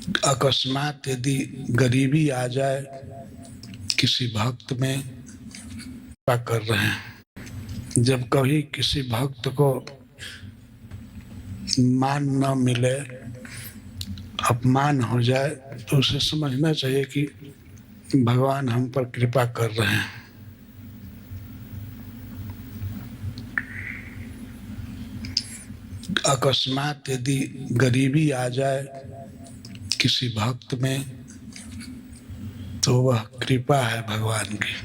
अकस्मात यदि गरीबी आ जाए किसी भक्त में, क्या कर रहे हैं। जब कभी किसी भक्त को मान न मिले, अपमान हो जाए, तो उसे समझना चाहिए कि भगवान हम पर कृपा कर रहे हैं। अकस्मात यदि गरीबी आ जाए किसी भक्त में, तो वह कृपा है भगवान की।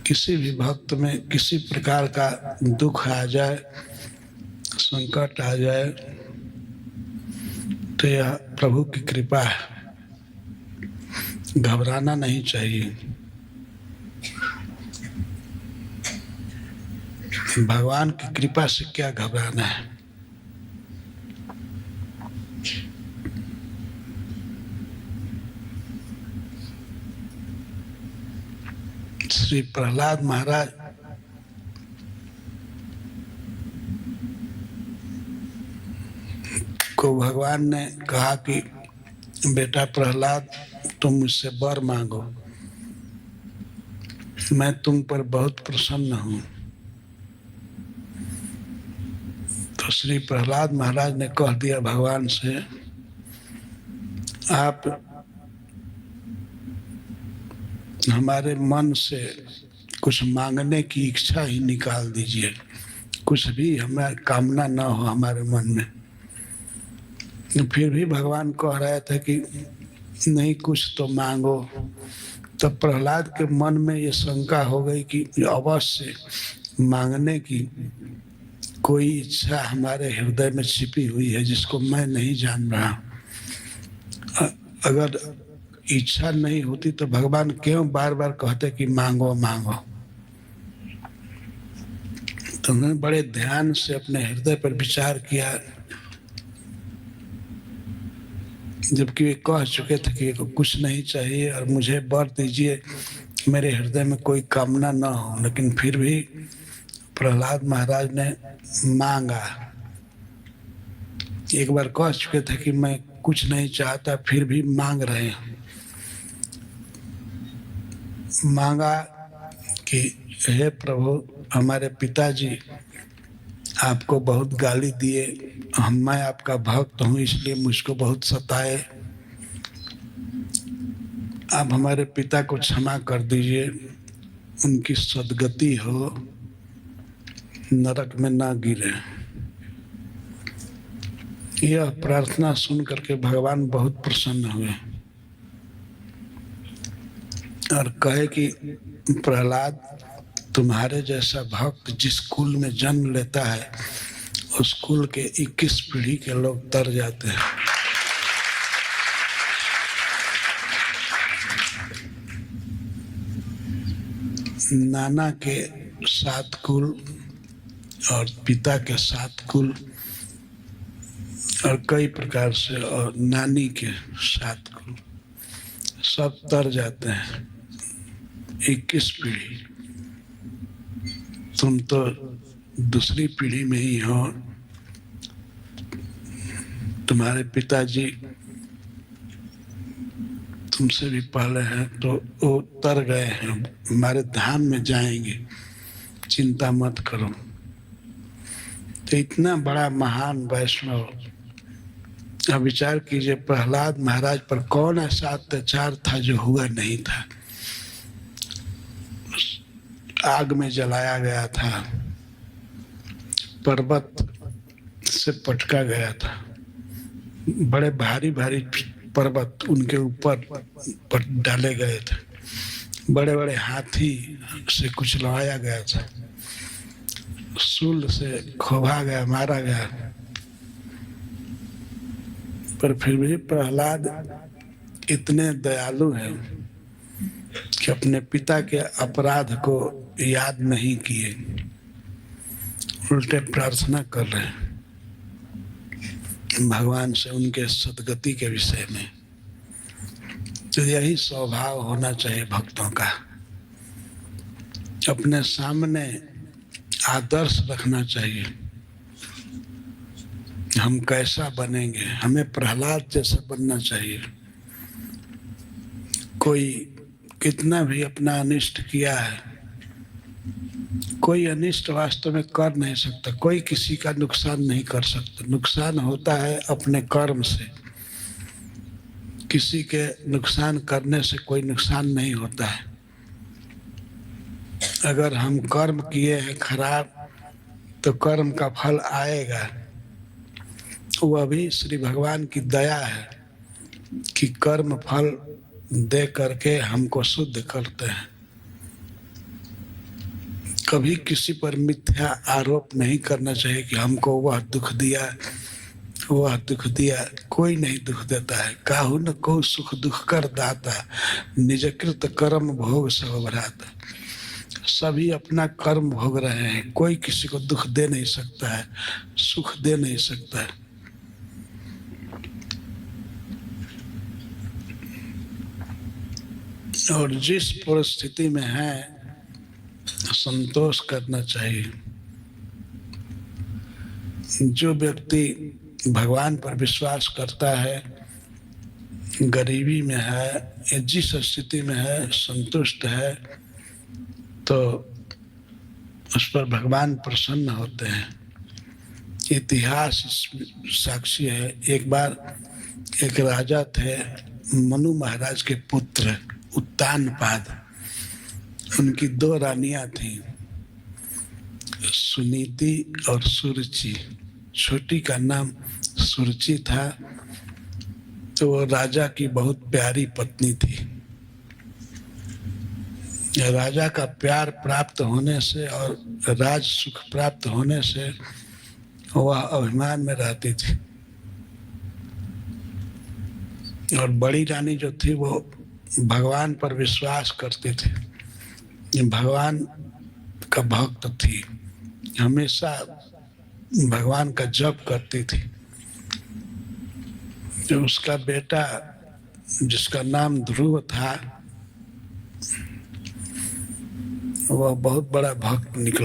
किसी भी भक्त में किसी प्रकार का दुख आ जाए, संकट आ जाए, तो यह प्रभु की कृपा है। घबराना नहीं चाहिए। भगवान की कृपा से क्या घबराना है। श्री प्रहलाद महाराज को भगवान ने कहा कि बेटा प्रहलाद, तुम मुझसे वर मांगो, मैं तुम पर बहुत प्रसन्न हूं। तो श्री प्रहलाद महाराज ने कह दिया भगवान से, आप हमारे मन से कुछ मांगने की इच्छा ही निकाल दीजिए, कुछ भी हमारी कामना ना हो हमारे मन में। फिर भी भगवान कह रहे थे कि नहीं, कुछ तो मांगो। तब प्रहलाद के मन में ये शंका हो गई कि अवश्य मांगने की कोई इच्छा हमारे हृदय में छिपी हुई है जिसको मैं नहीं जान रहा। अगर इच्छा नहीं होती तो भगवान क्यों बार बार कहते कि मांगो मांगो। तो उन्होंने बड़े ध्यान से अपने हृदय पर विचार किया, जबकि वे कह चुके थे कि कुछ नहीं चाहिए और मुझे वर दीजिए, मेरे हृदय में कोई कामना न हो। लेकिन फिर भी प्रहलाद महाराज ने मांगा। एक बार कह चुके थे कि मैं कुछ नहीं चाहता, फिर भी मांग रहे हैं। मांगा कि हे प्रभु, हमारे पिताजी आपको बहुत गाली दिए, मैं आपका भक्त हूँ इसलिए मुझको बहुत सताए, आप हमारे पिता को क्षमा कर दीजिए, उनकी सद्गति हो, नरक में ना गिरे। यह प्रार्थना सुन करके भगवान बहुत प्रसन्न हुए और कहे कि प्रहलाद, तुम्हारे जैसा भक्त जिस कुल में जन्म लेता है उस कुल के 21 पीढ़ी के लोग तर जाते हैं। नाना के 7 कुल और पिता के 7 कुल और कई प्रकार से, और नानी के 7 कुल, सब तर जाते हैं। 21 पीढ़ी। तुम तो दूसरी पीढ़ी में ही हो, तुम्हारे पिताजी तुमसे भी पहले हैं, तो वो तर गए हैं, हमारे धाम में जाएंगे, चिंता मत करो। तो इतना बड़ा महान वैष्णव, अब विचार कीजिए प्रहलाद महाराज पर कौन ऐसा अत्याचार था जो हुआ नहीं था। आग में जलाया गया था, पर्वत से पटका गया था, बड़े भारी भारी पर्वत उनके ऊपर डाले गए थे, बड़े बड़े हाथी से कुचलवाया गया था, शूल से खोभा गया, मारा गया। पर फिर भी प्रहलाद इतने दयालु हैं कि अपने पिता के अपराध को याद नहीं किए, उल्टे प्रार्थना कर रहे हैं भगवान से उनके सद्गति के विषय में। तो यही स्वभाव होना चाहिए भक्तों का, अपने सामने आदर्श रखना चाहिए। हम कैसा बनेंगे, हमें प्रहलाद जैसा बनना चाहिए। कोई कितना भी अपना अनिष्ट किया है, कोई अनिष्ट वास्तव में कर नहीं सकता, कोई किसी का नुकसान नहीं कर सकता। नुकसान होता है अपने कर्म से, किसी के नुकसान करने से कोई नुकसान नहीं होता है। अगर हम कर्म किए हैं खराब तो कर्म का फल आएगा। वह भी श्री भगवान की दया है कि कर्म फल दे करके हमको शुद्ध करते हैं। कभी किसी पर मिथ्या आरोप नहीं करना चाहिए कि हमको वह दुख दिया, वह दुख दिया। कोई नहीं दुख देता है। काहू न को सुख दुख कर दाता, निजकृत कर्म भोग सब भराता। सभी अपना कर्म भोग रहे हैं, कोई किसी को दुख दे नहीं सकता है, सुख दे नहीं सकता है। और जिस परिस्थिति में है संतोष करना चाहिए। जो व्यक्ति भगवान पर विश्वास करता है, गरीबी में है या जिस स्थिति में है, संतुष्ट है, तो उस पर भगवान प्रसन्न होते हैं। इतिहास साक्षी है। एक बार एक राजा थे, मनु महाराज के पुत्र उत्तानपाद। उनकी 2 रानियां थीं, सुनीति और सुरुचि। छोटी का नाम सुरुचि था, तो वो राजा की बहुत प्यारी पत्नी थी। राजा का प्यार प्राप्त होने से और राज सुख प्राप्त होने से वह अभिमान में रहती थी। और बड़ी रानी जो थी वो भगवान पर विश्वास करती थी, भगवान का भक्त थी, हमेशा भगवान का जप करती थी। तो उसका बेटा जिसका नाम ध्रुव था, वह बहुत बड़ा भक्त निकला।